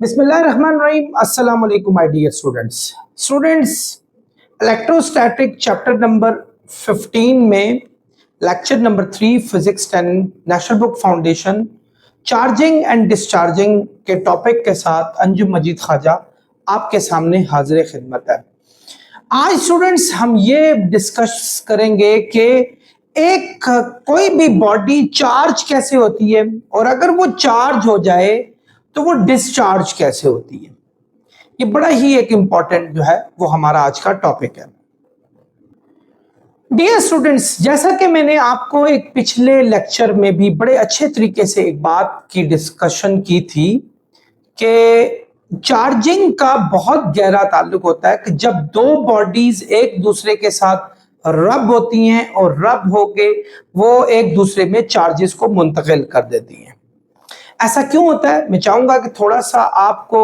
बिस्मिल्लाहिर्रहमानिर्रहीम। अस्सलाम वालेकुम my dear students. Electrostatic chapter number 15 में lecture number 3 physics 10 national book foundation charging and discharging के टॉपिक के साथ अंजुम मजीद ख्वाजा आपके सामने हाजिर खिदमत है। आज स्टूडेंट्स हम ये डिस्कस करेंगे कि एक कोई भी बॉडी चार्ज कैसे होती है और अगर वो चार्ज हो जाए तो वो डिस्चार्ज कैसे होती है। ये बड़ा ही एक इंपॉर्टेंट जो है वो हमारा आज का टॉपिक है। डियर स्टूडेंट्स, जैसा कि मैंने आपको एक पिछले लेक्चर में भी बड़े अच्छे तरीके से एक बात की डिस्कशन की थी कि चार्जिंग का बहुत गहरा ताल्लुक होता है कि जब दो बॉडीज एक दूसरे के साथ रब होती हैं और रब होके वो एक दूसरे में चार्जेस को मुंतकिल कर देती हैं। ऐसा क्यों होता है, मैं चाहूंगा कि थोड़ा सा आपको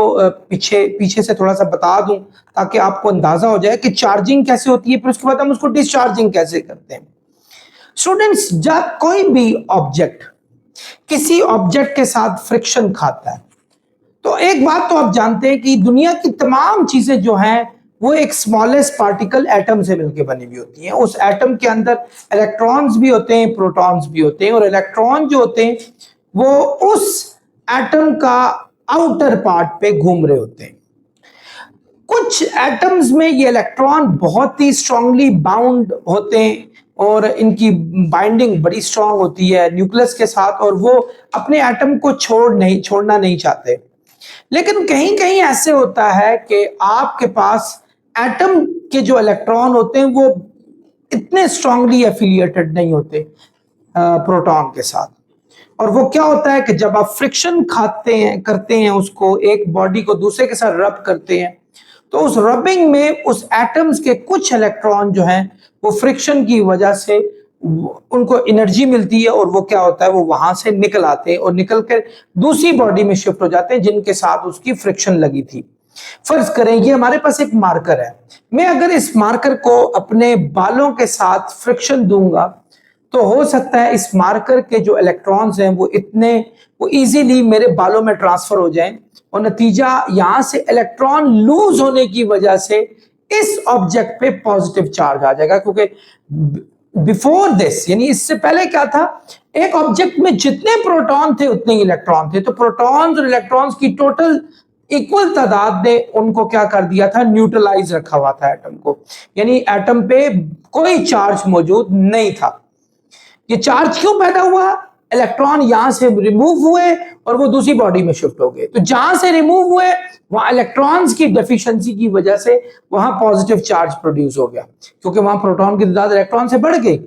पीछे से थोड़ा सा बता दूं ताकि आपको अंदाजा हो जाए कि चार्जिंग कैसे होती है, फिर उसके बाद हम उसको डिस्चार्जिंग कैसे करते हैं। स्टूडेंट्स, जब कोई भी ऑब्जेक्ट किसी ऑब्जेक्ट के साथ फ्रिक्शन खाता है तो एक बात तो आप जानते हैं कि दुनिया की तमाम चीजें जो हैं वो एक स्मॉलेस्ट पार्टिकल एटम से मिलकर बनी हुई होती हैं। उस एटम के अंदर इलेक्ट्रॉन्स भी होते हैं, प्रोटॉन्स भी होते हैं, और इलेक्ट्रॉन जो होते हैं वो उस एटम का आउटर पार्ट पे घूम रहे होते हैं। कुछ एटम्स में ये इलेक्ट्रॉन बहुत ही स्ट्रांगली बाउंड होते हैं और इनकी बाइंडिंग बड़ी स्ट्रांग होती है न्यूक्लियस के साथ, और वो अपने एटम को छोड़ना नहीं चाहते। लेकिन कहीं कहीं ऐसे होता है कि आपके पास एटम के जो इलेक्ट्रॉन होते हैं वो इतने स्ट्रांगली एफिलिएटेड नहीं होते प्रोटॉन के साथ, और वो क्या होता है कि जब आप फ्रिक्शन करते हैं उसको, एक बॉडी को दूसरे के साथ रब करते हैं, तो उस रबिंग में उस एटम्स के कुछ इलेक्ट्रॉन जो हैं वो फ्रिक्शन की वजह से उनको एनर्जी मिलती है और वो क्या होता है, वो वहां से निकल आते हैं और निकल कर दूसरी बॉडी में शिफ्ट हो जाते हैं जिनके साथ उसकी फ्रिक्शन लगी थी। फर्ज करें ये हमारे पास एक मार्कर है, मैं अगर इस मार्कर को अपने बालों के साथ फ्रिक्शन दूंगा तो हो सकता है इस मार्कर के जो इलेक्ट्रॉन्स हैं वो इजीली मेरे बालों में ट्रांसफर हो जाएं, और नतीजा यहां से इलेक्ट्रॉन लूज होने की वजह से इस ऑब्जेक्ट पे पॉजिटिव चार्ज आ जाएगा। क्योंकि बिफोर दिस, यानी इससे पहले क्या था, एक ऑब्जेक्ट में जितने प्रोटॉन थे उतने ही इलेक्ट्रॉन थे, तो प्रोटॉन्स और इलेक्ट्रॉन्स की टोटल इक्वल तादाद ने उनको क्या कर दिया था, न्यूट्रलाइज रखा हुआ था एटम को, यानी एटम पे कोई चार्ज मौजूद नहीं था। ये चार्ज क्यों पैदा हुआ, इलेक्ट्रॉन यहां से रिमूव हुए और वो दूसरी बॉडी में शिफ्ट हो गए, तो जहां से रिमूव हुए वहां इलेक्ट्रॉन्स की डेफिशिएंसी की वजह से वहां पॉजिटिव चार्ज प्रोड्यूस हो गया, क्योंकि वहां प्रोटॉन की तादाद इलेक्ट्रॉन से बढ़ गई।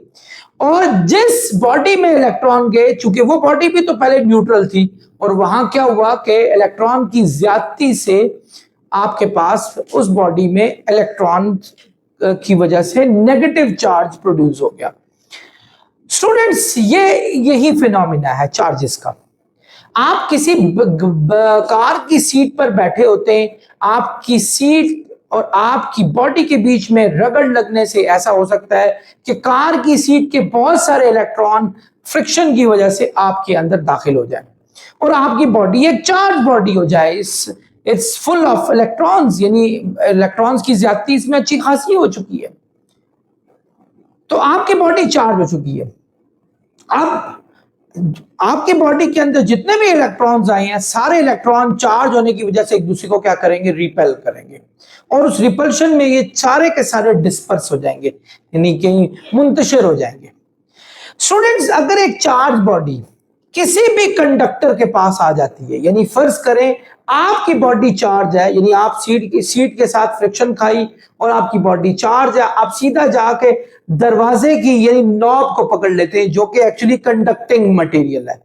और जिस बॉडी में इलेक्ट्रॉन गए, चूंकि वो बॉडी भी तो पहले न्यूट्रल थी, और वहां क्या हुआ कि इलेक्ट्रॉन की ज्यादती से आपके पास उस बॉडी में इलेक्ट्रॉन की वजह से नेगेटिव चार्ज प्रोड्यूस हो गया। स्टूडेंट्स, यही फिनोमिना है चार्जेस का। आप किसी कार की सीट पर बैठे होते हैं, आपकी सीट और आपकी बॉडी के बीच में रगड़ लगने से ऐसा हो सकता है कि कार की सीट के बहुत सारे इलेक्ट्रॉन फ्रिक्शन की वजह से आपके अंदर दाखिल हो जाए और आपकी बॉडी एक चार्ज बॉडी हो जाए। इट्स फुल ऑफ इलेक्ट्रॉन्स, यानी इलेक्ट्रॉन्स की ज्यादती इसमें अच्छी खासी हो चुकी है, तो आपकी बॉडी चार्ज हो चुकी है। अब आपके बॉडी के अंदर जितने भी इलेक्ट्रॉन्स आए हैं, सारे इलेक्ट्रॉन चार्ज होने की वजह से एक दूसरे को क्या करेंगे, रिपेल करेंगे, और उस रिपल्शन में ये सारे के सारे डिस्पर्स हो जाएंगे, यानी कहीं मुंतशिर हो जाएंगे। स्टूडेंट्स, अगर एक चार्ज बॉडी किसी भी कंडक्टर के पास आ जाती है, यानी फर्ज करें आपकी बॉडी चार्ज है, यानी आप सीट के साथ फ्रिक्शन खाई और आपकी बॉडी चार्ज है, आप सीधा जाके दरवाजे की यानी नॉब को पकड़ लेते हैं जो कि एक्चुअली कंडक्टिंग मटेरियल है।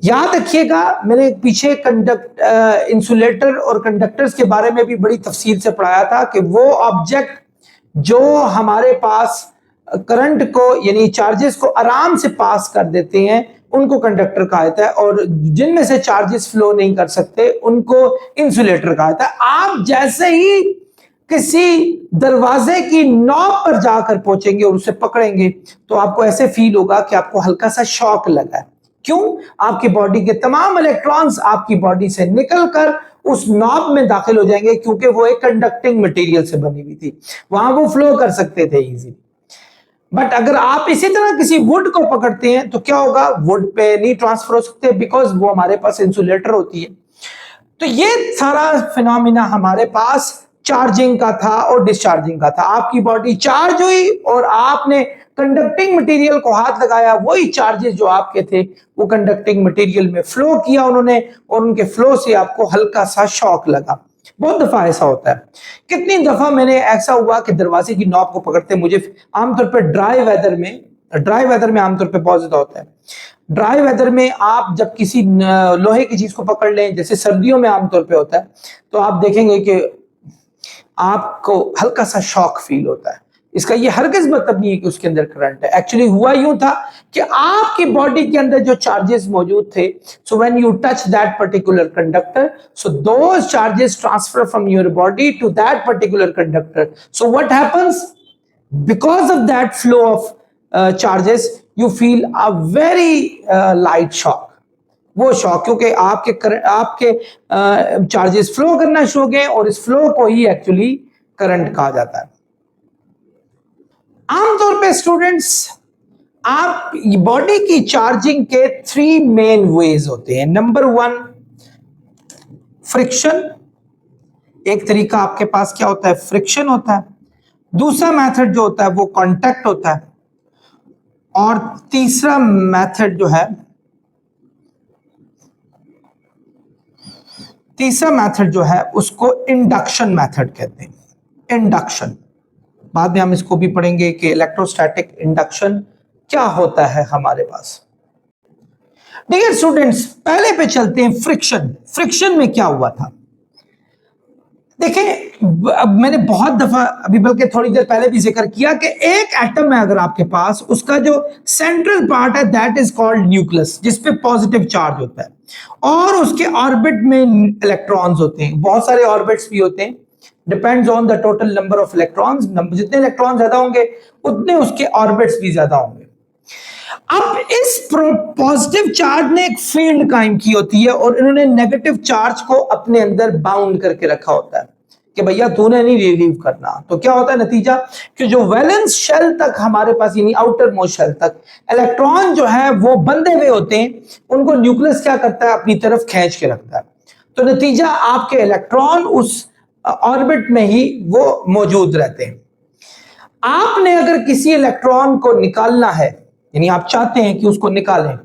याद रखिएगा, मैंने पीछे इंसुलेटर और कंडक्टर्स के बारे में भी बड़ी तफसील से पढ़ाया था कि वो ऑब्जेक्ट जो हमारे पास करंट को यानी चार्जेस को आराम से पास कर देते हैं उनको कंडक्टर कहा जाता है, और जिनमें से चार्जेस फ्लो नहीं कर सकते उनको इंसुलेटर कहा जाता है। आप जैसे ही किसी दरवाजे की नॉब पर जाकर पहुंचेंगे और उसे पकड़ेंगे तो आपको ऐसे फील होगा कि आपको हल्का सा शॉक लगा है, क्यों? आपकी बॉडी के तमाम इलेक्ट्रॉन्स आपकी बॉडी से निकलकर उस नॉब में दाखिल हो जाएंगे, क्योंकि वो एक कंडक्टिंग मटेरियल से बनी हुई थी, वहां वो फ्लो कर सकते थे इजीली। बट अगर आप इसी तरह किसी वुड को पकड़ते हैं तो क्या होगा? वुड पे नहीं ट्रांसफर हो सकते, बिकॉज वो हमारे पास इंसुलेटर होती है। तो ये सारा फिनोमिना हमारे पास चार्जिंग का था और डिस्चार्जिंग का था। आपकी बॉडी चार्ज हुई और आपने कंडक्टिंग मटेरियल को हाथ लगाया, वही चार्जेस जो आपके थे वो कंडक्टिंग मटेरियल में फ्लो किया उन्होंने, और उनके फ्लो से आपको हल्का सा शॉक लगा। बहुत दफा ऐसा होता है। कितनी दफा मैंने ऐसा हुआ कि दरवाजे की नॉब को पकड़ते मुझे, आमतौर पर ड्राई वेदर में आमतौर पर बहुत ज्यादा होता है। ड्राई वेदर में आप जब किसी लोहे की चीज को पकड़ लें, जैसे सर्दियों में आमतौर पे होता है, तो आप देखेंगे कि आपको हल्का सा शॉक फील होता है। इसका ये हरगिज मतलब नहीं है कि उसके अंदर करंट है। एक्चुअली हुआ यूं था कि आपकी बॉडी के अंदर जो चार्जेस मौजूद थे, so when you touch that particular conductor, so those charges transfer from your body to that particular conductor. So what happens? Because of that flow of charges you feel a very light shock. वो shock क्योंकि आपके charges flow करना शुरू हो गए, और इस flow को ही एक्चुअली करंट कहा जाता है। आमतौर पे स्टूडेंट्स, आप बॉडी की चार्जिंग के 3 मेन वेज होते हैं। Number 1, friction. एक तरीका आपके पास क्या होता है? फ्रिक्शन होता है। दूसरा मेथड जो होता है वो कांटेक्ट होता है, और तीसरा मेथड जो है उसको इंडक्शन मेथड कहते हैं। इंडक्शन, बाद में हम इसको भी पढ़ेंगे कि इलेक्ट्रोस्टैटिक इंडक्शन क्या होता है हमारे पास। डियर स्टूडेंट्स, पहले पे चलते हैं फ्रिक्शन। फ्रिक्शन में क्या हुआ था? देखें, मैंने बहुत दफा अभी बल्कि थोड़ी देर पहले भी जिक्र किया कि एक एटम है अगर आपके पास, उसका जो सेंट्रल पार्ट है दैट इज कॉल्ड न्यूक्लियस, जिसपे पॉजिटिव चार्ज होता है, और उसके ऑर्बिट में इलेक्ट्रॉन्स होते हैं। बहुत सारे ऑर्बिट्स भी होते हैं, depends on the total number of electrons. जितने इलेक्ट्रॉन ज्यादा होंगे उतने उसके ऑर्बिट्स भी ज्यादा होंगे। अब इस पॉजिटिव चार्ज ने एक फील्ड कायम की होती है, और इन्होंने नेगेटिव चार्ज को अपने अंदर बाउंड करके रखा होता है कि भैया तूने नहीं रिलीव करना। तो क्या होता है नतीजा? कि जो वैलेंस शेल तक हमारे पास, यानी आउटर मोस्ट शेल तक इलेक्ट्रॉन जो है वो बंधे हुए होते हैं, उनको न्यूक्लियस क्या करता है? अपनी तरफ खींच के रखता है। तो नतीजा, आपके इलेक्ट्रॉन उस ऑर्बिट में ही वो मौजूद रहते हैं। आपने अगर किसी इलेक्ट्रॉन को निकालना है, यानी आप चाहते हैं कि उसको निकालें,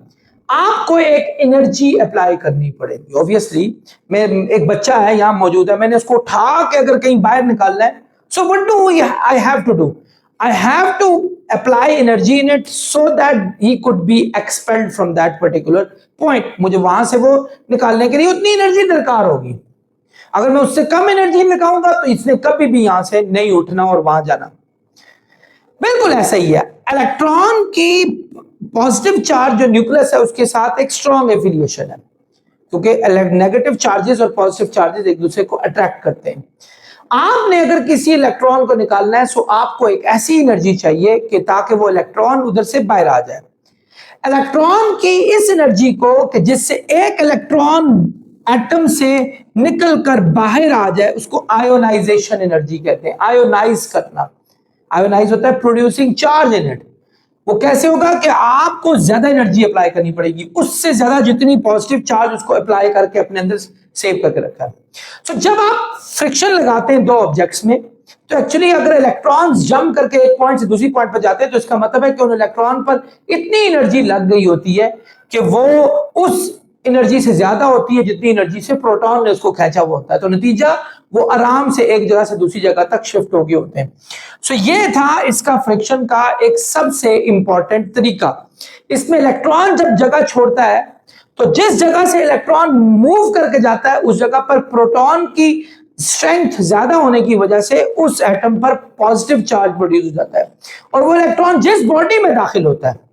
आपको एक एनर्जी अप्लाई करनी पड़ेगी। ऑब्वियसली, मैं एक बच्चा है यहां मौजूद है, मैंने उसको उठा के अगर कहीं बाहर निकालना है, so what do I have to do? I have to apply energy in it so that he could be expelled from that particular point. मुझे वहां से वो निकालने के लिए उतनी एनर्जी दरकार होगी। अगर मैं उससे कम एनर्जी लगाऊंगा तो इसने कभी भी यहां से नहीं उठना और वहां जाना। बिल्कुल ऐसा ही है। इलेक्ट्रॉन की पॉजिटिव चार्ज जो न्यूक्लियस है उसके साथ एक स्ट्रॉन्ग एफिलिएशन है, क्योंकि नेगेटिव चार्जेस और पॉजिटिव चार्जेस एक दूसरे को अट्रैक्ट करते हैं। आपने अगर किसी इलेक्ट्रॉन को निकालना है, सो आपको एक ऐसी एनर्जी चाहिए कि ताकि वो इलेक्ट्रॉन उधर से बाहर आ जाए। इलेक्ट्रॉन की इस एनर्जी को कि जिससे एक इलेक्ट्रॉन एटम से निकलकर बाहर आ जाए, उसको आयोनाइजेशन एनर्जी कहते हैं। आयोनाइज करना, आयोनाइज होता है प्रोड्यूसिंग चार्ज इन इट। वो कैसे होगा कि आपको ज्यादा एनर्जी अप्लाई करनी पड़ेगी, उससे ज्यादा जितनी पॉजिटिव चार्ज उसको अप्लाई करके अपने अंदर सेव करके रखा है। तो जब आप फ्रिक्शन लगाते हैं दो ऑब्जेक्ट्स में, तो एक्चुअली अगर इलेक्ट्रॉन्स जंप करके एक पॉइंट से दूसरी पॉइंट पर जाते हैं, तो इसका मतलब है कि उन इलेक्ट्रॉन पर इतनी एनर्जी लग गई होती है कि वो उस एनर्जी से ज्यादा होती है जितनी एनर्जी से प्रोटॉन ने उसको खींचा हुआ होता है। तो नतीजा, वो आराम से एक जगह से दूसरी जगह तक शिफ्ट हो गए होते हैं। सो ये था इसका फ्रिक्शन का एक सबसे इंपॉर्टेंट तरीका। इसमें इलेक्ट्रॉन जब जगह छोड़ता है, तो जिस जगह से इलेक्ट्रॉन मूव करके जाता है उस जगह पर प्रोटॉन की स्ट्रेंथ ज्यादा होने की वजह से उस एटम पर पॉजिटिव चार्ज प्रोड्यूस हो जाता है, और वो इलेक्ट्रॉन जिस बॉडी में दाखिल होता है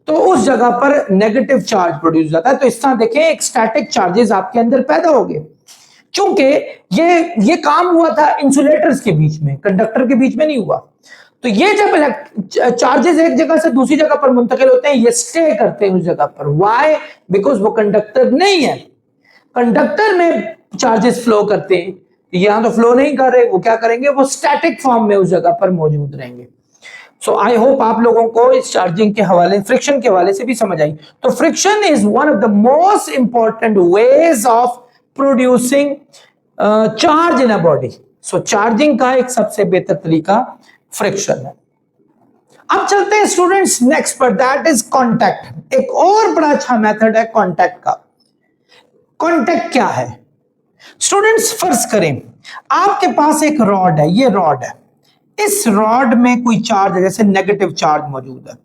तो उस जगह पर नेगेटिव चार्ज प्रोड्यूस हो जाता है। तो इस तरह देखें, एक स्टैटिक चार्जेस आपके अंदर पैदा हो गए। चूंकि ये काम हुआ था इंसुलेटर्स के बीच में, कंडक्टर के बीच में नहीं हुआ। तो ये जब चार्जेस एक जगह से दूसरी जगह पर मुंतकिल होते हैं, ये स्टे करते हैं उस जगह पर। व्हाई? बिकॉज वो कंडक्टर नहीं है। कंडक्टर में चार्जेस फ्लो करते हैं, यहां तो फ्लो नहीं कर रहे, वो क्या करेंगे, वो स्टैटिक फॉर्म में उस जगह पर मौजूद रहेंगे। सो आई होप आप लोगों को इस चार्जिंग के हवाले, फ्रिक्शन के हवाले से भी समझ आई। तो friction is one of the most important ways of producing charge in a body. So charging का एक सबसे बेहतर तरीका फ्रिक्शन है। अब चलते हैं स्टूडेंट्स नेक्स्ट पर, दैट इज कांटेक्ट। एक और बड़ा अच्छा मेथड है कांटेक्ट का। कांटेक्ट क्या है स्टूडेंट्स? फर्ज करें आपके पास एक रॉड है, ये रॉड है, इस रॉड में कोई चार्ज है, जैसे नेगेटिव चार्ज मौजूद है।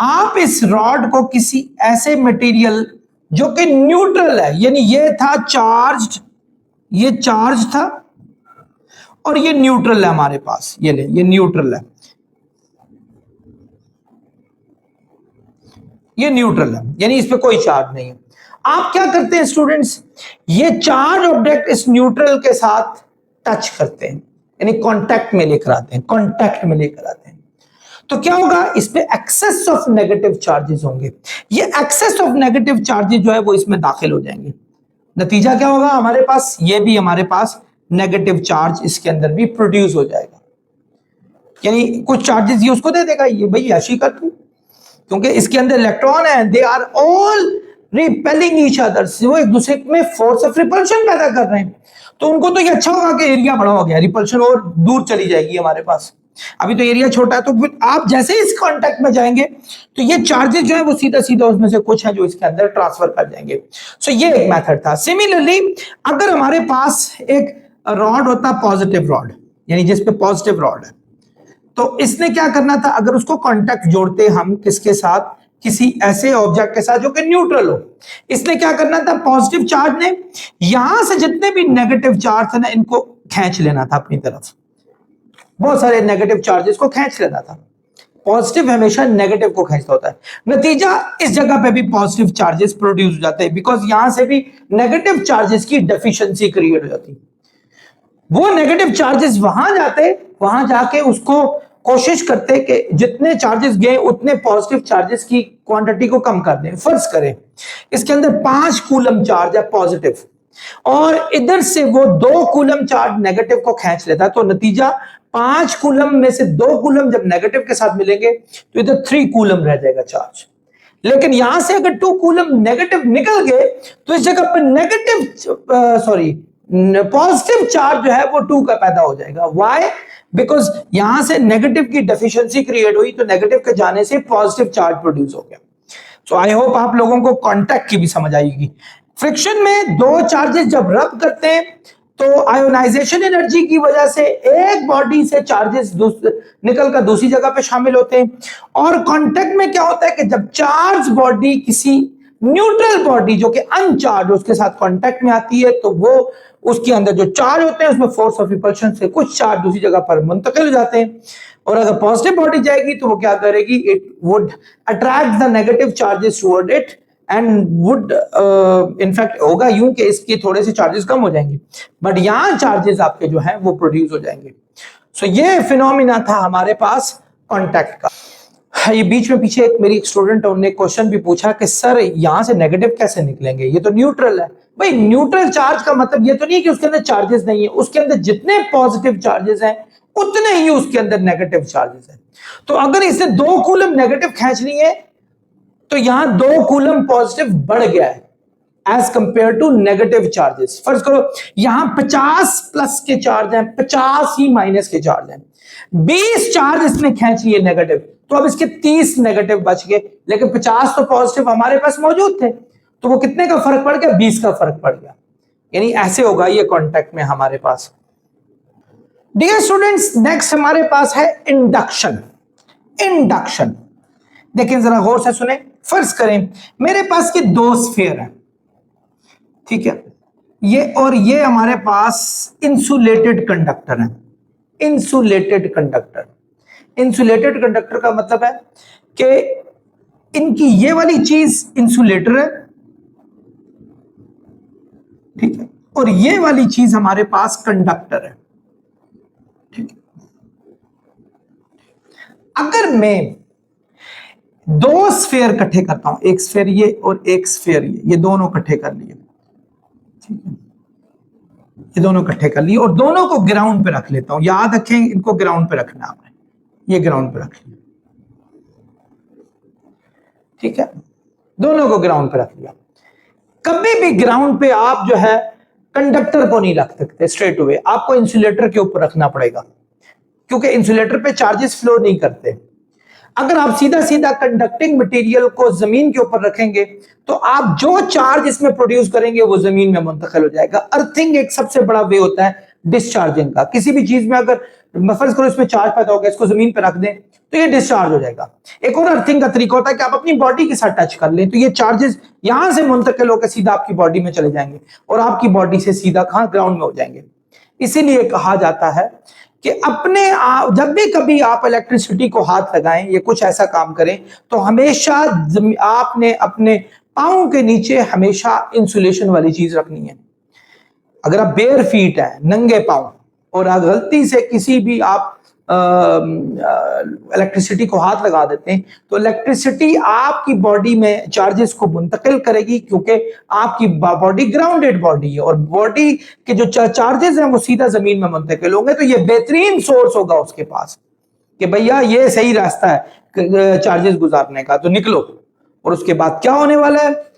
आप इस रॉड को किसी ऐसे मटेरियल जो कि न्यूट्रल है, यानी ये था चार्ज, ये चार्ज था और ये न्यूट्रल है हमारे पास, ये ले, ये न्यूट्रल है, ये न्यूट्रल है, यानी इस पे कोई चार्ज नहीं है। आप क्या करते हैं स्टूडेंट्स, ये चार्ज ऑब्जेक्ट इस न्यूट्रल के साथ टच करते हैं, यानी कांटेक्ट में लेकर आते हैं, कांटेक्ट में लेकर आते हैं। तो क्या होगा, इस पे एक्सेस ऑफ नेगेटिव चार्जेस होंगे। ये एक्सेस ऑफ नेगेटिव चार्जेस जो है वो इसमें दाखिल हो जाएंगे। नतीजा क्या होगा, हमारे पास ये भी, हमारे पास नेगेटिव चार्ज इसके अंदर भी प्रोड्यूस हो जाएगा। यानी कुछ चार्जेस ये उसको दे देगा, ये भाई ऐसी कर तू, क्योंकि इसके अंदर इलेक्ट्रॉन है, they are all repelling each other, वो एक दूसरे में फोर्स ऑफ रिपल्शन पैदा कर रहे हैं। तो उनको तो ये अच्छा होगा कि एरिया बड़ा हो गया, रिपल्शन और दूर चली जाएगी हमारे पास। अभी तो एरिया छोटा है, तो फिर आप जैसे इस कांटेक्ट में जाएंगे तो ये चार्जेस जो है वो सीधा सीधा उसमें से कुछ है जो इसके अंदर ट्रांसफर कर जाएंगे। सो ये एक मेथड था। सिमिलरली अगर हमारे पास एक रॉड होता, पॉजिटिव रॉड, यानी जिसपे पॉजिटिव रॉड है, तो इसने क्या करना था, अगर उसको कांटेक्ट जोड़ते हम किसके साथ, किसी ऐसे ऑब्जेक्ट के साथ जो कि न्यूट्रल हो, इसने क्या करना था, पॉजिटिव चार्ज ने यहां से जितने भी नेगेटिव चार्ज है ना, इनको खींच लेना था अपनी तरफ, बहुत सारे नेगेटिव चार्जेस को खींच लेना था। पॉजिटिव हमेशा नेगेटिव को खींचता होता है। नतीजा इस जगह पे भी पॉजिटिव चार्जेस प्रोड्यूस हो जाते हैं, बिकॉज यहां से भी नेगेटिव चार्जेस की डेफिशिएंसी क्रिएट हो जाती है। वो नेगेटिव चार्जेस वहां जाते, वहां जाके उसको कोशिश करते कि जितने चार्जेस गए उतने पॉजिटिव चार्जेस की क्वांटिटी को कम कर दें। फर्ज करें इसके अंदर 5 कूलम चार्ज है पॉजिटिव, और इधर से वो 2 कूलम चार्ज नेगेटिव को खींच लेता है, तो नतीजा 5 कूलम में से 2 कूलम जब नेगेटिव के साथ मिलेंगे तो इधर 3 कूलम रह जाएगा चार्ज। लेकिन यहां से अगर 2 कूलम नेगेटिव निकल गए तो इस जगह पर नेगेटिव पॉजिटिव चार्ज जो है वो 2 का पैदा हो जाएगा। व्हाई? बिकॉज यहां से नेगेटिव की डेफिशिएंसी क्रिएट हुई, तो नेगेटिव के जाने से पॉजिटिव चार्ज प्रोड्यूस हो गया। सो आई होप आप लोगों को कांटेक्ट की भी समझ आएगी। फ्रिक्शन में 2 चार्जेस जब रब करते हैं तो आयोनाइजेशन एनर्जी की वजह से एक बॉडी से चार्जेस निकलकर दूसरी जगह पे शामिल होते हैं। और कांटेक्ट में क्या होता है कि जब चार्ज बॉडी किसी न्यूट्रल बॉडी जो कि अनचार्ज उसके साथ कांटेक्ट में आती है, तो वो उसके अंदर जो चार्ज होते हैं उसमें फोर्स ऑफ रिपल्शन से कुछ चार्ज दूसरी जगह पर मुंतकिल हो जाते हैं। और अगर पॉजिटिव बॉडी जाएगी तो वो क्या करेगी, it would attract the negative charges toward it and would in fact होगा यूं कि इसके थोड़े से चार्जेस कम हो जाएंगे, बट यहां चार्जेस आपके जो है वो प्रोड्यूस हो जाएंगे। सो ये फिनोमिना था हमारे पास कांटेक्ट का। ये बीच में पीछे एक मेरी स्टूडेंट ने क्वेश्चन भी पूछा कि सर यहां से नेगेटिव कैसे निकलेंगे, ये तो न्यूट्रल है। भाई न्यूट्रल चार्ज का मतलब ये तो नहीं कि उसके अंदर चार्जेस नहीं है, उसके अंदर जितने पॉजिटिव चार्जेस हैं उतने ही उसके अंदर नेगेटिव चार्जेस हैं। तो अगर इसे 2 कूलम नेगेटिव खींचनी है तो यहां 2 कूलम पॉजिटिव बढ़ गया है as compared to negative charges. फर्ज करो यहां 50 प्लस के चार्ज हैं, 50 ही माइनस के चार्ज हैं, 20 चार्ज इसने खींच लिए नेगेटिव, तो अब इसके 30 नेगेटिव बच गए, लेकिन 50 तो पॉजिटिव हमारे पास मौजूद थे, तो वो कितने का फर्क पड़ गया, 20 का फर्क पड़ गया। यानी ऐसे होगा ये कांटेक्ट में हमारे पास। डियर स्टूडेंट्स, नेक्स्ट हमारे पास है इंडक्शन। इंडक्शन देखिए जरा गौर से सुने। फर्ज करें मेरे पास के 2 स्फीयर हैं, ठीक है, ये और ये हमारे पास इंसुलेटेड कंडक्टर है। इंसुलेटेड कंडक्टर, इंसुलेटेड कंडक्टर का मतलब है कि इनकी ये वाली चीज इंसुलेटर है, ठीक है, और ये वाली चीज हमारे पास कंडक्टर है, ठीक है। अगर मैं दो स्फीयर इकट्ठे करता हूं, एक स्फीयर ये और एक स्फीयर ये दोनों इकट्ठे कर लिए, ठीक है, ये दोनों इकट्ठे कर लिए और दोनों को ग्राउंड पे रख लेता हूं। याद रखें, इनको ग्राउंड पे रखना आपने, ये ग्राउंड पे रख लिया, ठीक है, दोनों को ग्राउंड पे रख लिया। कभी भी ग्राउंड पे आप जो है कंडक्टर को नहीं रख सकते स्ट्रेट अवे, आपको इंसुलेटर के ऊपर रखना पड़ेगा, क्योंकि इंसुलेटर पे चार्जेस फ्लो नहीं करते। अगर आप सीधा सीधा कंडक्टिंग मटेरियल को जमीन के ऊपर रखेंगे तो आप जो चार्ज इसमें प्रोड्यूस करेंगे वो जमीन में मुंतकिल हो जाएगा। अर्थिंग एक सबसे बड़ा वे होता है डिस्चार्जिंग का। किसी भी चीज में अगर फर्ज करो इसमें चार्ज पैदा हो गया, इसको जमीन पर रख दें तो ये डिस्चार्ज हो जाएगा। एक और अर्थिंग का तरीका होता है कि आप अपनी बॉडी के साथ टच कर लें तो ये चार्जेस यहां से मुंतकिल होकर सीधा आपकी बॉडी में चले जाएंगे और आपकी बॉडी से सीधा कहां, ग्राउंड में हो जाएंगे। इसीलिए कहा जाता है कि अपने आप जब भी कभी आप इलेक्ट्रिसिटी को हाथ लगाएं या कुछ ऐसा काम करें तो हमेशा आपने अपने पांव के नीचे हमेशा इंसुलेशन वाली चीज रखनी है। अगर आप बेयर फीट है, नंगे पांव, और गलती से किसी भी आप इलेक्ट्रिसिटी को हाथ लगा देते हैं तो इलेक्ट्रिसिटी आपकी बॉडी में चार्जेस को मुंतकिल करेगी, क्योंकि आपकी बॉडी ग्राउंडेड बॉडी है और बॉडी के जो चार्जेस हैं वो सीधा जमीन में मुंतकिल होंगे। तो ये बेहतरीन सोर्स होगा उसके पास कि भैया ये सही रास्ता है चार्जेस गुजारने का, तो निकलो। और उसके बाद क्या होने वाला है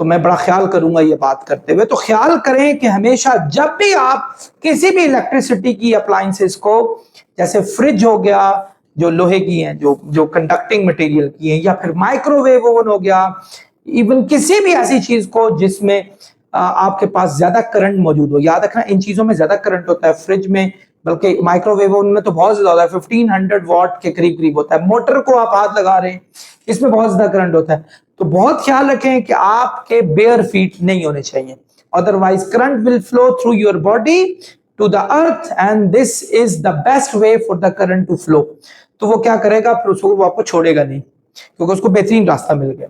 तो मैं बड़ा ख्याल करूंगा ये बात करते हुए। तो ख्याल करें कि हमेशा जब भी आप किसी भी इलेक्ट्रिसिटी की अप्लायंसेस को, जैसे फ्रिज हो गया जो लोहे की हैं, जो कंडक्टिंग मटेरियल की है, या फिर माइक्रोवेव ओवन हो गया, इवन किसी भी ऐसी चीज को जिसमें आपके पास ज्यादा करंट मौजूद हो, याद रखना इन चीजों में ज्यादा करंट होता है, फ्रिज में, बल्कि माइक्रोवेव ओवन में तो बहुत ज्यादा होता है, 1500 वॉट के करीब करीब होता है। मोटर को आप हाथ लगा रहे हैं, इसमें बहुत ज्यादा करंट होता है। तो बहुत ख्याल रखें कि आपके बेयर फीट नहीं होने चाहिए, otherwise current will flow through your body to the earth and this is the best way for the current to flow. तो वो क्या करेगा, फिर उसको वो आपको छोड़ेगा नहीं, क्योंकि उसको बेहतरीन रास्ता मिल गया।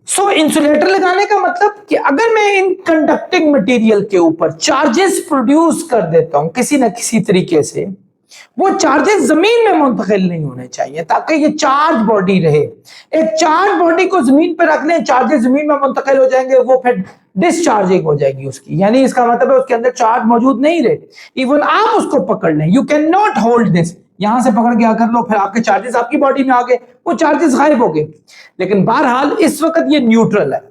सो इंसुलेटर लगाने का मतलब कि अगर मैं इन कंडक्टिंग मटेरियल के ऊपर चार्जेस प्रोड्यूस कर देता हूं किसी ना किसी तरीके से, वो चार्जेस जमीन में मुंतकिल नहीं होने चाहिए ताकि ये चार्ज बॉडी रहे। एक चार्ज बॉडी को जमीन पर रख लें, चार्जेस जमीन में मुंतकिल हो जाएंगे, वो फिर डिस्चार्जिंग हो जाएगी उसकी, यानी इसका मतलब है उसके अंदर चार्ज मौजूद नहीं रहे। इवन आप उसको पकड़ लें, you can not hold this, यहां से पकड़ के कर लो, फिर आपके चार्जेस आपकी बॉडी में आ गए, वो चार्जेस गायब हो गए। लेकिन बहरहाल इस वक्त ये न्यूट्रल है।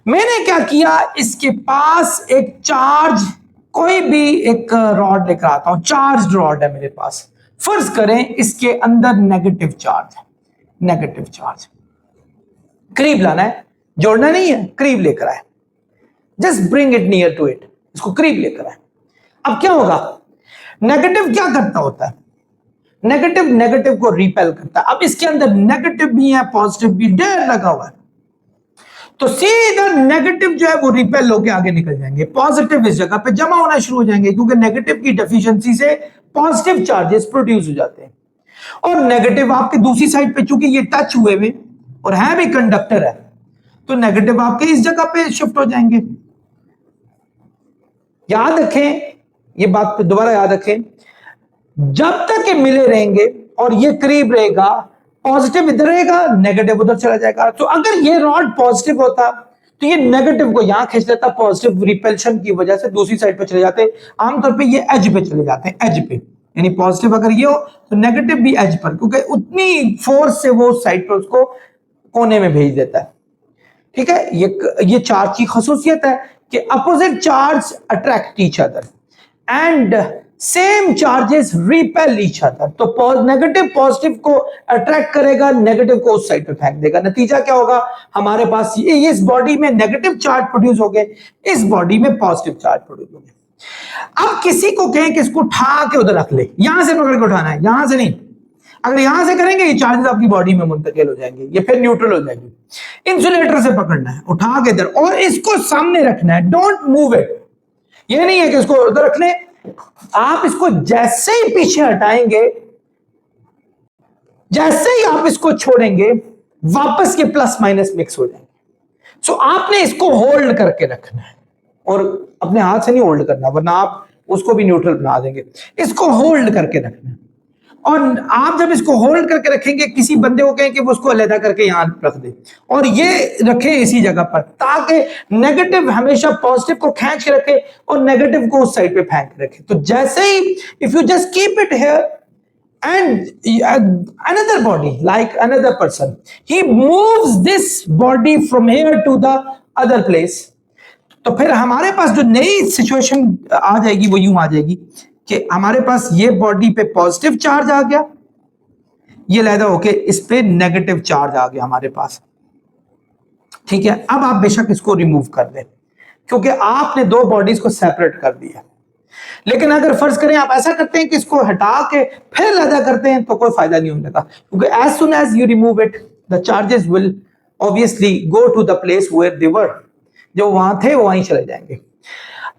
मैंने क्या किया, इसके पास एक चार्ज, कोई भी एक रॉड लेकर आता हूं, चार्ज रॉड है मेरे पास। फर्ज करें इसके अंदर नेगेटिव चार्ज है, नेगेटिव चार्ज करीब लाना है, जोड़ना नहीं है, करीब लेकर आए, just bring it near to it, इसको करीब लेकर आए। अब क्या होगा, नेगेटिव क्या करता होता है, नेगेटिव नेगेटिव को रिपेल करता है। अब इसके अंदर नेगेटिव भी है, पॉजिटिव भी ढेर लगा हुआ है, तो सीधा नेगेटिव जो है वो रिपेल होकर आगे निकल जाएंगे, पॉजिटिव इस जगह पे जमा होना शुरू हो जाएंगे, क्योंकि नेगेटिव की डेफिशिएंसी से पॉजिटिव चार्जेस प्रोड्यूस हो जाते हैं। और नेगेटिव आपके दूसरी साइड पे, चूंकि ये टच हुए हुए और है भी कंडक्टर है, तो नेगेटिव आपके इस जगह पे शिफ्ट हो जाएंगे। याद रखें, ये बात पे दोबारा याद रखें, जब तक ये मिले रहेंगे और ये करीब रहेगा, पॉजिटिव इधर रहेगा, नेगेटिव उधर चला जाएगा। तो अगर ये रॉड पॉजिटिव होता तो ये नेगेटिव को यहां खींच लेता, पॉजिटिव रिपल्शन की वजह से दूसरी साइड पे चले जाते। आमतौर पे ये एज पे चले जाते हैं, एज पे, यानी पॉजिटिव अगर ये हो तो नेगेटिव भी एज पर, क्योंकि उतनी फोर्स से वो साइड पर उसको कोने में भेज देता है। ठीक है, ये चार्ज की खसूसियत है कि opposite charge attract each other and same charges repel each other. तो नेगेटिव पॉजिटिव को अट्रैक्ट करेगा, नेगेटिव को उस साइड पे फेंक देगा। नतीजा क्या होगा, हमारे पास ये इस बॉडी में नेगेटिव चार्ज प्रोड्यूस हो गए, इस बॉडी में पॉजिटिव चार्ज प्रोड्यूस हो गए। अब किसी को कहें कि इसको उठा के उधर रख ले, यहां से पकड़ के उठाना है, यहां से नहीं। अगर यहां से करेंगे ये चार्जेस आपकी बॉडी में मुंतकिल हो जाएंगे, ये फिर न्यूट्रल हो जाएगी। इंसुलेटर से पकड़ना है, उठा के इधर, और इसको सामने रखना है, डोंट मूव इट। ये नहीं है कि इसको उधर रख ले, आप इसको जैसे ही पीछे हटाएंगे, जैसे ही आप इसको छोड़ेंगे, वापस के प्लस माइनस मिक्स हो जाएंगे। सो आपने इसको होल्ड करके रखना है, और अपने हाथ से नहीं होल्ड करना, वरना आप उसको भी न्यूट्रल बना देंगे। इसको होल्ड करके रखना है। और आप जब इसको होल्ड करके रखेंगे, किसी बंदे को कहें कि वो उसको अलग करके यहां रख दे और ये रखे इसी जगह पर, ताकि नेगेटिव हमेशा पॉजिटिव को खींच के रखे और नेगेटिव को उस साइड पे फेंक के रखे। तो जैसे ही if you just keep it here and another body like another person, he moves this body from here to the other place, तो फिर हमारे पास जो नई सिचुएशन आ जाएगी वो यूं आ जाएगी कि हमारे पास ये बॉडी पे पॉजिटिव चार्ज आ गया, ये लहदा होके इस पे नेगेटिव चार्ज आ गया हमारे पास। ठीक है, अब आप बेशक इसको रिमूव कर दें क्योंकि आपने दो बॉडीज को सेपरेट कर दिया। लेकिन अगर फर्ज करें आप ऐसा करते हैं कि इसको हटा के फिर लहदा करते हैं तो कोई फायदा नहीं होने का, क्योंकि as soon as you remove it the charges will obviously go to the place where they were, जो वहां थे वो वहीं चले जाएंगे।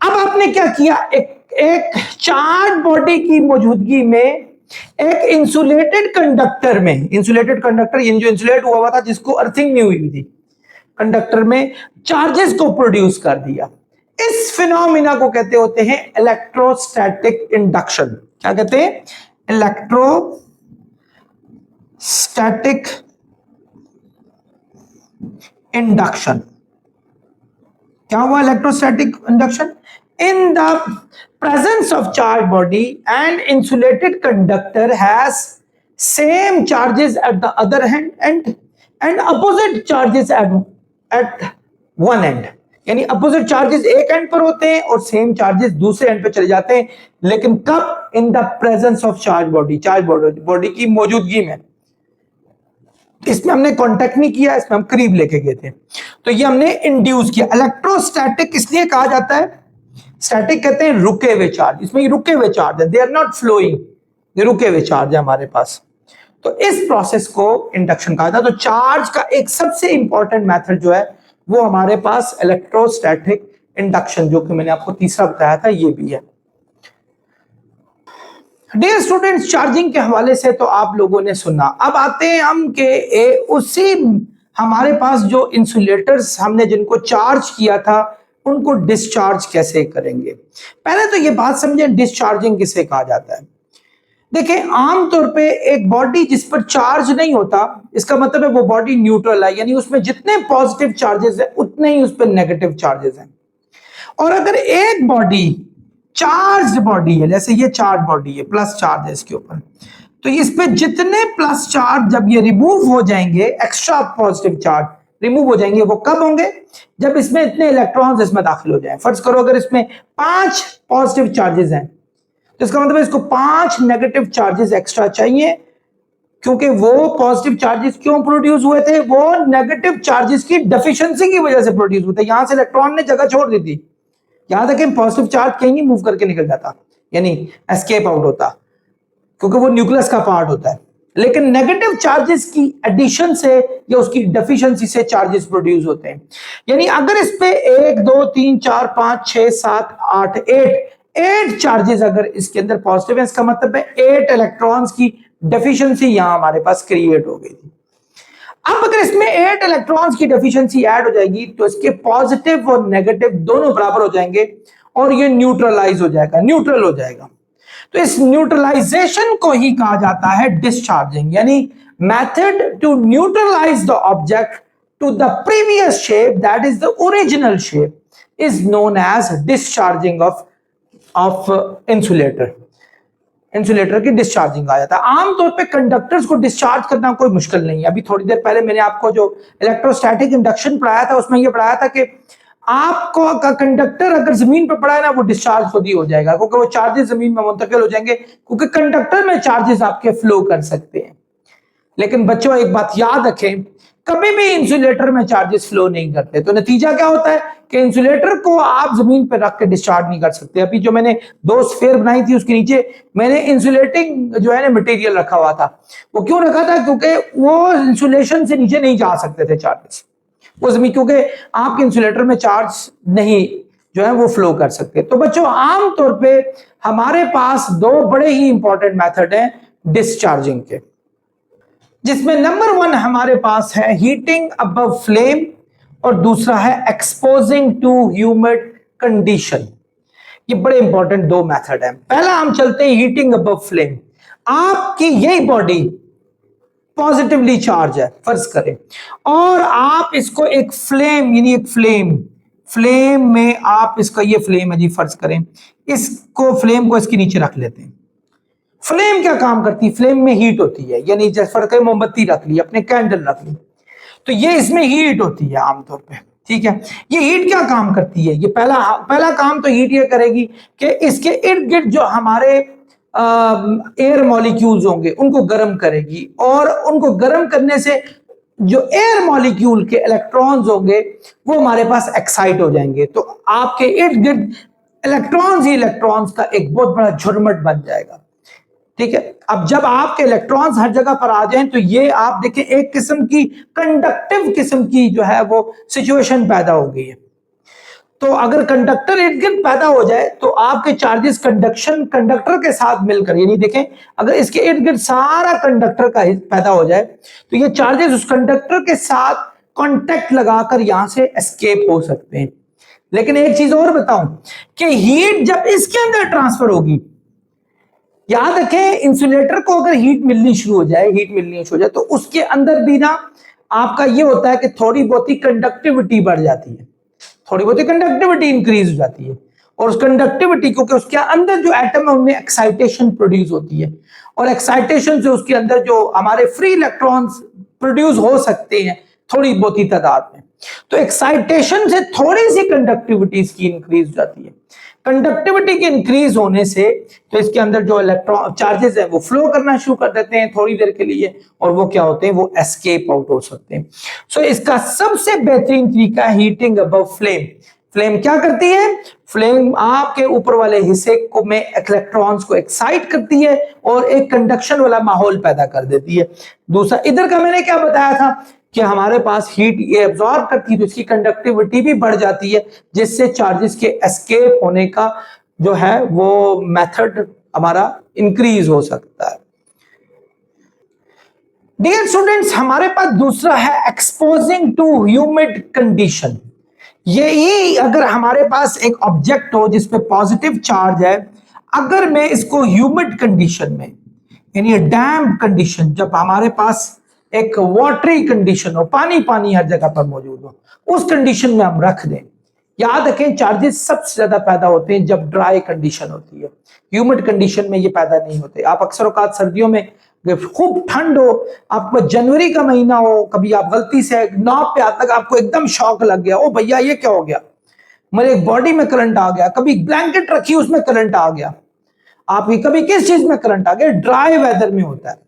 अब आपने क्या किया, एक चार्ज बॉडी की मौजूदगी में एक इंसुलेटेड कंडक्टर में, इंसुलेटेड कंडक्टर यानी जो इंसुलेट हुआ था जिसको अर्थिंग नहीं हुई थी, कंडक्टर में चार्जेस को प्रोड्यूस कर दिया। इस फिनोमिना को कहते होते हैं इलेक्ट्रोस्टैटिक इंडक्शन। क्या कहते हैं? Electrostatic induction. क्या हुआ electrostatic induction? In the presence of charged body and insulated conductor has same charges at the other hand and opposite charges at one end, यानी opposite charges एक एंड पर होते हैं और सेम चार्जेस दूसरे and पे चले जाते हैं, लेकिन कब? In the presence of charge body, charge body की मौजूदगी में। इसमें हमने कांटेक्ट नहीं किया, इसमें हम करीब लेके गए थे, तो ये हमने इंड्यूस किया। इलेक्ट्रोस्टैटिक इसलिए कहा जाता है, स्टैटिक कहते हैं रुके हुए चार्ज, इसमें रुके हुए चार्ज है, दे आर नॉट फ्लोइंग, ये रुके हुए चार्ज है हमारे पास। तो इस प्रोसेस को इंडक्शन कहा जाता है। तो चार्ज का एक सबसे इंपॉर्टेंट मेथड जो है वो हमारे पास इलेक्ट्रोस्टैटिक इंडक्शन, जो कि मैंने आपको तीसरा बताया था, ये भी है। डियर स्टूडेंट्स, चार्जिंग के हवाले से तो आप लोगों ने सुना। अब आते हैं हम के उसी हमारे पास जो इंसुलेटर्स हमने जिनको चार्ज किया था उनको डिस्चार्ज कैसे करेंगे। पहले तो ये बात समझें डिस्चार्जिंग किसे कहा जाता है। देखिए, आमतौर पे एक बॉडी जिस पर चार्ज नहीं होता, इसका मतलब है वो बॉडी न्यूट्रल है, यानी उसमें जितने पॉजिटिव चार्जेस है उतने ही उस पर नेगेटिव चार्जेस हैं। और अगर एक बॉडी चार्ज बॉडी है, जैसे ये चार्ज बॉडी है, प्लस चार्ज है इसके ऊपर, तो इस पे जितने प्लस चार्ज जब ये रिमूव हो जाएंगे, एक्स्ट्रा पॉजिटिव चार्ज रिमूव हो जाएंगे, वो कब होंगे? जब इसमें इतने इलेक्ट्रॉन्स इसमें दाखिल हो जाएं। फर्ज करो अगर इसमें 5 पॉजिटिव चार्जेस हैं, तो इसका मतलब इसको 5 नेगेटिव चार्जेस एक्स्ट्रा चाहिए, क्योंकि वो पॉजिटिव चार्जेस क्यों प्रोड्यूस हुए थे? वो नेगेटिव चार्जेस की डेफिशिएंसी की वजह से प्रोड्यूस हुए थे। यहां से इलेक्ट्रॉन ने जगह छोड़ दी थी, याद रखें पॉजिटिव चार्ज कहीं मूव करके निकल जाता, यानी एस्केप आउट होता, क्योंकि वो न्यूक्लियस का पार्ट होता है। लेकिन नेगेटिव चार्जेस की एडिशन से या उसकी डेफिशिएंसी से चार्जेस प्रोड्यूस होते हैं। यानी अगर इस पे 1 2 3 4 5 6 7 8 8 चार्जेस अगर इसके अंदर पॉजिटिव है, इसका मतलब है 8 इलेक्ट्रॉन्स की डेफिशिएंसी यहां हमारे पास क्रिएट हो गई थी। अब अगर इसमें 8 इलेक्ट्रॉन्स की डेफिशिएंसी ऐड हो जाएगी तो इसके पॉजिटिव और नेगेटिव दोनों बराबर हो जाएंगे और ये न्यूट्रलाइज हो जाएगा, न्यूट्रल हो जाएगा। तो इस न्यूट्रलाइजेशन को ही कहा जाता है डिस्चार्जिंग, यानी method to neutralize the object to the previous shape, that is the original shape, is known as discharging of insulator. Insulator की डिस्चार्जिंग आ जाता है। आमतौर पे कंडक्टर्स को डिस्चार्ज करना कोई मुश्किल नहीं है। अभी थोड़ी देर पहले मैंने आपको जो इलेक्ट्रोस्टैटिक इंडक्शन पढ़ाया था उसमें ये पढ़ाया था कि आपको का कंडक्टर अगर जमीन पर पड़ा है ना, वो डिस्चार्ज खुद ही हो जाएगा, क्योंकि वो चार्जेस जमीन में मुंतकिल हो जाएंगे, क्योंकि कंडक्टर में चार्जेस आपके फ्लो कर सकते हैं। लेकिन बच्चों एक बात याद रखें, कभी भी इंसुलेटर में चार्जेस फ्लो नहीं करते। तो नतीजा क्या होता है कि इंसुलेटर को आप जमीन पर रख के डिस्चार्ज नहीं कर सकते। अभी जो मैंने 2 स्फीयर बनाई थी उसके नीचे मैंने इंसुलेटिंग जो है ना मटेरियल रखा हुआ था। वो क्यों रखा था? क्योंकि वो इंसुलेशन से नीचे नहीं जा सकते थे चार्जेस वो जमीन, क्योंकि आपके इंसुलेटर में चार्ज नहीं जो है वो फ्लो कर सकते। तो बच्चों आमतौर पे हमारे पास 2 बड़े ही इंपॉर्टेंट मेथड हैं डिस्चार्जिंग के, जिसमें नंबर 1 हमारे पास है हीटिंग अबव फ्लेम और दूसरा है एक्सपोजिंग टू ह्यूमिड कंडीशन। ये बड़े इंपॉर्टेंट 2 मेथड हैं। पहला हम चलते हैं हीटिंग अबव फ्लेम। आपकी यही बॉडी पॉजिटिवली चार्ज है फर्ज करें, और आप इसको एक फ्लेम यानी एक फ्लेम में आप इसका, ये फ्लेम है जी, फर्ज करें इसको, फ्लेम को इसके नीचे रख लेते हैं। फ्लेम क्या काम करती है? फ्लेम में हीट होती है, यानी जैसे फर्ज करें मोमबत्ती रख ली, अपने कैंडल रख ली, तो ये इसमें हीट होती है आमतौर पे, ठीक है। ये हीट क्या काम करती है? ये पहला काम तो हीट ये करेगी कि इसके इर्द गिर्द जो हमारे एयर मॉलिक्यूल्स होंगे उनको गर्म करेगी, और उनको गर्म करने से जो एयर मॉलिक्यूल के इलेक्ट्रॉन्स होंगे वो हमारे पास एक्साइट हो जाएंगे, तो आपके इर्द गिर्द इलेक्ट्रॉन्स ही इलेक्ट्रॉन्स का एक बहुत बड़ा झुरमुट बन जाएगा, ठीक है। अब जब आपके इलेक्ट्रॉन्स हर जगह पर आ जाएं तो ये आप देखें एक किस्म की कंडक्टिव किस्म की जो है वो सिचुएशन पैदा हो गई है। तो अगर कंडक्टर इर्द गिर्द पैदा हो जाए तो आपके चार्जेस कंडक्टर के साथ मिलकर, यानी देखें अगर इसके इर्द गिर्द सारा कंडक्टर का पैदा हो जाए तो ये चार्जेस उस कंडक्टर के साथ कांटेक्ट लगाकर यहां से एस्केप हो सकते हैं। लेकिन एक चीज और बताऊं कि हीट जब इसके अंदर ट्रांसफर होगी, याद रखें इंसुलेटर को अगर हीट मिलनी शुरू हो जाए तो उसके अंदर भी ना आपका ये होता है कि थोड़ी बहुत ही कंडक्टिविटी बढ़ जाती है, थोड़ी बहुत ही कंडक्टिविटी इंक्रीज हो जाती है, और उस कंडक्टिविटी क्योंकि उसके अंदर जो एटम है उनमें एक्साइटेशन प्रोड्यूस होती है, और एक्साइटेशन से उसके अंदर जो हमारे फ्री इलेक्ट्रॉन्स प्रोड्यूस हो सकते हैं थोड़ी बहुत ही तादाद में, तो एक्साइटेशन से थोड़ी सी कंडक्टिविटी इसकी इंक्रीज हो जाती है। कंडक्टिविटी के इंक्रीज होने से तो इसके अंदर जो इलेक्ट्रॉन चार्जेस है वो फ्लो करना शुरू कर देते हैं थोड़ी देर के लिए, और वो क्या होते हैं, वो एस्केप आउट हो सकते हैं। सो इसका सबसे बेहतरीन तरीका है हीटिंग अबव फ्लेम। फ्लेम क्या करती है? फ्लेम आपके ऊपर वाले हिस्से को में इलेक्ट्रॉन्स को एक्साइट करती है और एक कंडक्शन वाला माहौल पैदा कर देती है। दूसरा, इधर का मैंने क्या बताया था कि हमारे पास हीट ये एब्जॉर्ब करती है तो इसकी कंडक्टिविटी भी बढ़ जाती है, जिससे चार्जेस के एस्केप होने का जो है वो मेथड हमारा इंक्रीज हो सकता है। डियर स्टूडेंट्स, हमारे पास दूसरा है एक्सपोजिंग टू ह्यूमिड कंडीशन। यही अगर हमारे पास एक ऑब्जेक्ट हो जिसपे पॉजिटिव चार्ज है, अगर मैं इसको ह्यूमिड कंडीशन में यानी डैम्प कंडीशन, जब हमारे पास एक वाटरी कंडीशन हो, पानी पानी हर जगह पर मौजूद हो, उस कंडीशन में हम रख दें, याद रखें चार्जेस सबसे ज्यादा पैदा होते हैं जब ड्राई कंडीशन होती है, ह्यूमिड कंडीशन में ये पैदा नहीं होते। आप अक्सर औकात सर्दियों में खूब ठंड हो, आपको जनवरी का महीना हो, कभी आप गलती से नाप पे हाथ लगा, आपको एकदम शॉक लग गया, ओ भैया ये क्या हो गया, मेरे बॉडी में करंट आ गया, कभी ब्लैंकेट रखी उसमें करंट आ गया, आपकी कभी किस चीज में करंट आ गया, ड्राई वेदर में होता है।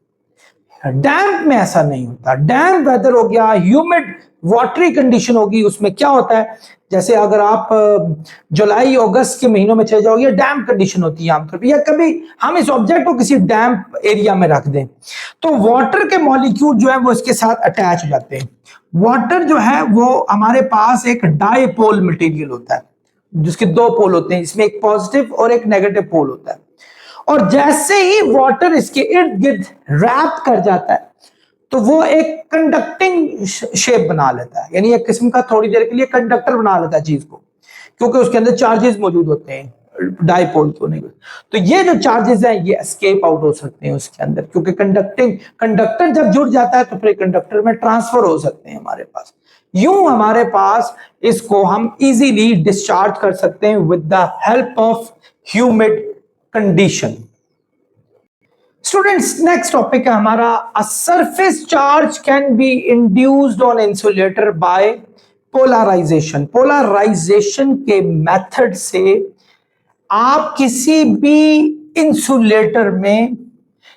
डैम्प में ऐसा नहीं होता, डैम्प वेदर हो गया, ह्यूमिड वाटरी कंडीशन होगी, उसमें क्या होता है, जैसे अगर आप जुलाई अगस्त के महीनों में चले जाओगे, डैम्प कंडीशन होती है आमतौर पर, या कभी हम इस ऑब्जेक्ट को किसी डैम्प एरिया में रख दें तो वाटर के मॉलिक्यूल जो है वो इसके साथ अटैच हो जाते हैं। वाटर जो है वो हमारे पास एक डाईपोल मटेरियल होता है जिसके दो पोल होते हैं, इसमें एक पॉजिटिव और एक नेगेटिव पोल होता है, और जैसे ही वाटर इसके इर्द गिर्द रैप कर जाता है तो वो एक कंडक्टिंग शेप बना लेता है, यानी एक किस्म का थोड़ी देर के लिए कंडक्टर बना लेता है चीज को, क्योंकि उसके अंदर चार्जेस मौजूद होते हैं डाईपोल के होने के। तो ये जो चार्जेस हैं ये एस्केप आउट हो सकते हैं उसके अंदर, क्योंकि कंडक्टर जब जुड़ जाता है तो फिर कंडक्टर में ट्रांसफर हो सकते हैं हमारे पास। यूं हमारे पास इसको हम इजीली डिस्चार्ज कर सकते हैं with the help of humid condition. Students, next topic है हमारा, a surface charge can be induced on insulator by polarization. Polarization के मेथड से आप किसी भी इंसुलेटर में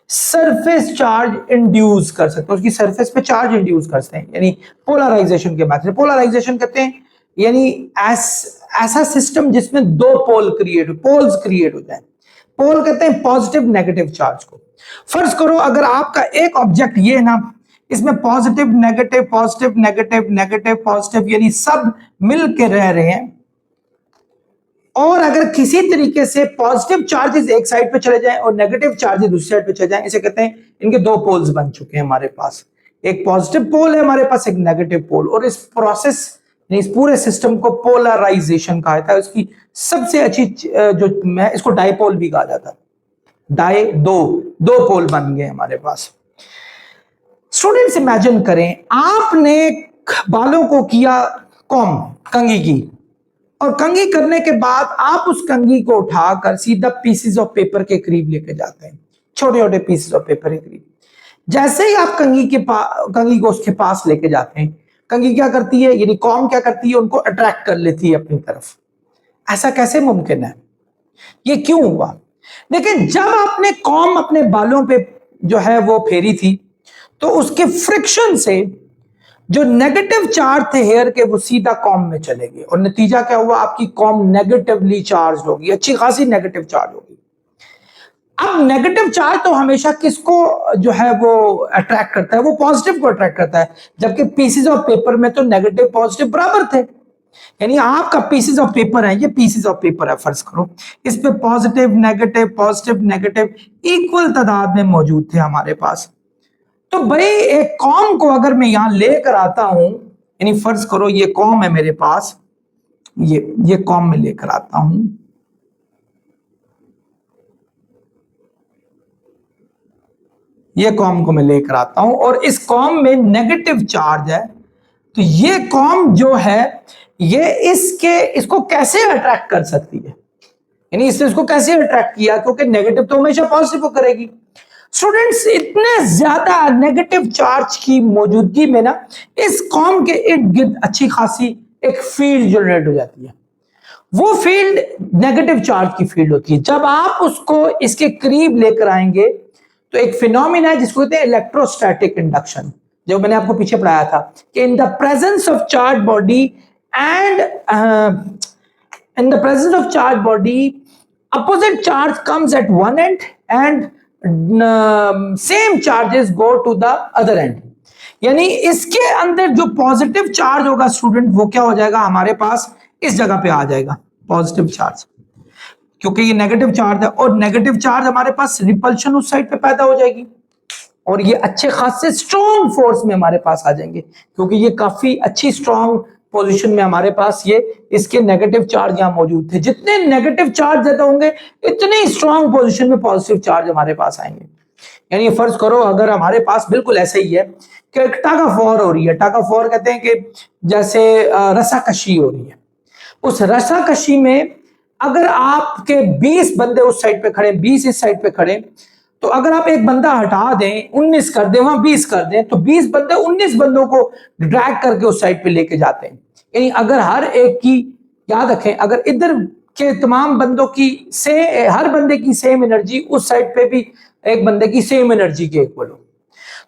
सरफेस चार्ज इंड्यूस कर सकते हैं, उसकी सरफेस पे चार्ज इंड्यूस कर सकते हैं, यानी पोलराइजेशन के मेथड। पोलराइजेशन कहते हैं यानी ऐसा सिस्टम जिसमें दो पोल्स क्रिएट हो जाए। पोल कहते हैं पॉजिटिव नेगेटिव चार्ज को। फर्ज करो अगर आपका एक ऑब्जेक्ट ये ना, इसमें positive negative positive negative negative positive यानी सब मिल के रह रहे हैं, और अगर किसी तरीके से पॉजिटिव चार्जेस एक साइड पे चले जाएं और नेगेटिव चार्जेस दूसरी साइड पे चले जाएं, इसे कहते हैं इनके दो पोल्स बन चुके हैं हमारे पास, एक पॉजिटिव पोल है हमारे पास, एक नेगेटिव पोल, और इस प्रोसेस इस पूरे सिस्टम को पोलराइजेशन कहा जाता है। उसकी सबसे अच्छी जो मैं इसको डाइपोल भी कहा जाता है। डाई, दो पोल बन गए हमारे पास। स्टूडेंट्स इमेजिन करें, आपने बालों को किया कॉम, कंघी की, और कंघी करने के बाद आप उस कंघी को उठाकर सीधा पीसेस ऑफ पेपर के करीब लेके जाते हैं, छोटे छोटे पीसेस ऑफ पेपर के करीब। जैसे ही आप कंघी को उसके पास लेके जाते हैं, कंघी क्या करती है, यानी कॉम क्या करती है, उनको अट्रैक्ट कर लेती है अपनी तरफ। ऐसा कैसे मुमकिन है, ये क्यों हुआ? लेकिन जब आपने कॉम अपने बालों पे जो है वो फेरी थी, तो उसके फ्रिक्शन से जो नेगेटिव चार्ज थे हेयर के, वो सीधा कॉम में चले गए, और नतीजा क्या हुआ, आपकी कॉम नेगेटिवली चार्ज होगी, अच्छी खासी नेगेटिव चार्ज होगी। अब नेगेटिव चार्ज तो हमेशा किसको जो है वो अट्रैक्ट करता है, वो पॉजिटिव को अट्रैक्ट करता है, जबकि पीसेस ऑफ पेपर में तो नेगेटिव पॉजिटिव बराबर थे। यानी आपका पीसेस ऑफ पेपर है, ये पीसेस ऑफ पेपर है, फर्ज करो इस पे पॉजिटिव नेगेटिव इक्वल तादाद में मौजूद थे हमारे पास। तो भाई एक कॉम को अगर मैं यहां लेकर आता हूं, यानी फर्ज करो ये कॉम है मेरे पास, ये कॉम में लेकर आता हूं, ये कॉम को मैं लेकर आता हूं, और इस कॉम में नेगेटिव चार्ज है, तो ये कॉम जो है ये इसको कैसे अट्रैक्ट कर सकती है, यानी इसने इसको कैसे अट्रैक्ट किया, क्योंकि नेगेटिव तो हमेशा पॉजिटिव को करेगी। स्टूडेंट्स, इतने ज्यादा नेगेटिव चार्ज की मौजूदगी में ना इस कॉम के इर्द गिर्द अच्छी खासी एक फील्ड जनरेट हो जाती है। वो फील्ड नेगेटिव चार्ज की फील्ड होती है। जब आप उसको इसके करीब लेकर आएंगे तो एक फिनोमिना है जिसको कहते हैं इलेक्ट्रोस्टैटिक इंडक्शन, जो मैंने आपको पीछे पढ़ाया था कि in the presence of charge body and in the presence of charge body, opposite charge comes at one end and same charges go to the other end। यानी इसके अंदर जो पॉजिटिव चार्ज होगा स्टूडेंट, वो क्या हो जाएगा, हमारे पास इस जगह पे आ जाएगा पॉजिटिव चार्ज, क्योंकि ये नेगेटिव चार्ज है, और नेगेटिव चार्ज हमारे पास रिपल्शन उस साइड पे पैदा हो जाएगी, और ये अच्छे खासे स्ट्रॉन्ग फोर्स में हमारे पास आ जाएंगे, क्योंकि ये काफी अच्छी स्ट्रॉन्ग पोजीशन में हमारे पास ये इसके नेगेटिव चार्ज यहां मौजूद थे। जितने नेगेटिव चार्ज ज्यादा होंगे, इतने स्ट्रॉन्ग पोजीशन में पॉजिटिव चार्ज हमारे पास आएंगे। यानी फर्ज करो अगर हमारे पास बिल्कुल ऐसा ही है कि टागाफोर हो रही है, टागाफोर कहते हैं कि जैसे रस्साकशी हो रही है, उस रस्साकशी में अगर आपके 20 बंदे उस साइड पे खड़े, 20 इस साइड पे खड़े, तो अगर आप एक बंदा हटा दें, 19 कर दें, वहां 20 कर दें, तो 20 बंदे 19 बंदों को ड्रैग करके उस साइड पे लेके जाते हैं। यानी अगर हर एक की, याद रखें, अगर इधर के तमाम बंदों की हर बंदे की सेम एनर्जी उस साइड पे भी एक बंदे की सेम एनर्जी के इक्वल हो,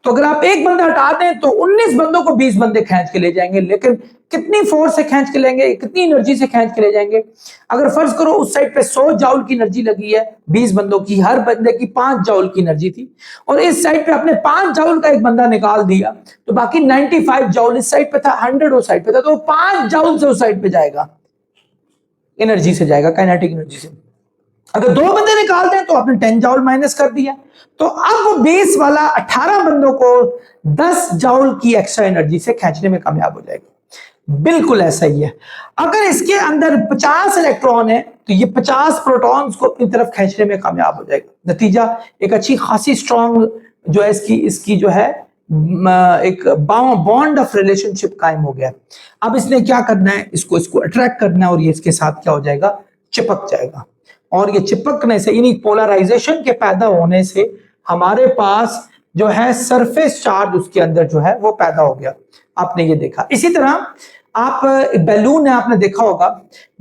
तो अगर आप एक बंदा हटा दें तो 19 बंदों को 20 बंदे खींच के ले जाएंगे। लेकिन कितनी फोर्स से खींच के लेंगे, कितनी एनर्जी से खींच के ले जाएंगे? अगर फर्ज करो उस साइड पे 100 जाउल की एनर्जी लगी है 20 बंदों की, हर बंदे की 5 जाउल की एनर्जी थी, और इस साइड पे आपने 5 जाउल का एक बंदा निकाल दिया, तो बाकी 95 जाउल इस साइड पे था, 100 उस साइड पे था, तो 5 जाउल से उस साइड पे जाएगा, एनर्जी से जाएगा, काइनेटिक एनर्जी से। अगर 2 बंदे निकालते हैं तो आपने 10 जाउल माइनस कर दिया, तो अब वो बेस वाला 18 बंदों को 10 जाउल की एक्स्ट्रा एनर्जी से खींचने में कामयाब हो जाएगा। बिल्कुल ऐसा ही है, अगर इसके अंदर 50 इलेक्ट्रॉन है तो ये 50 प्रोटॉन्स को अपनी तरफ खींचने में कामयाब हो जाएगा। नतीजा एक अच्छी खासी स्ट्रॉन्ग जो है इसकी जो है एक बॉन्ड ऑफ रिलेशनशिप कायम हो गया। अब इसने क्या करना है, इसको अट्रैक्ट करना है, और ये इसके साथ क्या हो जाएगा, चिपक जाएगा। और ये चिपकने से, यानी पोलराइजेशन के पैदा होने से हमारे पास जो है सरफेस चार्ज उसके अंदर जो है वो पैदा हो गया। आपने ये देखा। इसी तरह आप बैलून है, आपने देखा होगा,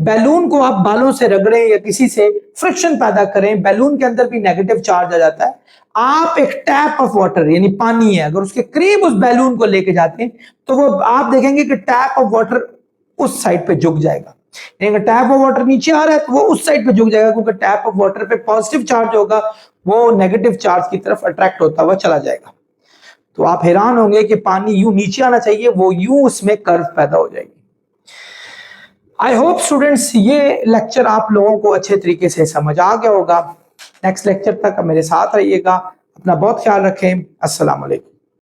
बैलून को आप बालों से रगड़ें या किसी से फ्रिक्शन पैदा करें, बैलून के अंदर भी नेगेटिव चार्ज आ जाता है। आप एक टैप ऑफ वाटर, यानी पानी है, अगर उसके करीब उस बैलून को लेके जाते हैं तो वो आप देखेंगे कि टैप ऑफ वाटर उस साइड पे झुक जाएगा। अगर टैप ऑफ वाटर नीचे आ रहा है तो वो उस साइड पे झुक जाएगा, क्योंकि टैप ऑफ वाटर पे पॉजिटिव चार्ज होगा, वो नेगेटिव चार्ज की तरफ अट्रैक्ट होता हुआ चला जाएगा। तो आप हैरान होंगे कि पानी यूं नीचे आना चाहिए, वो यूं उसमें कर्व पैदा हो जाएगी। आई होप स्टूडेंट्स ये लेक्चर आप लोगों को अच्छे तरीके से समझ आ गया होगा। नेक्स्ट लेक्चर तक मेरे साथ रहिएगा, अपना बहुत ख्याल रखें। अस्सलाम वालेकुम।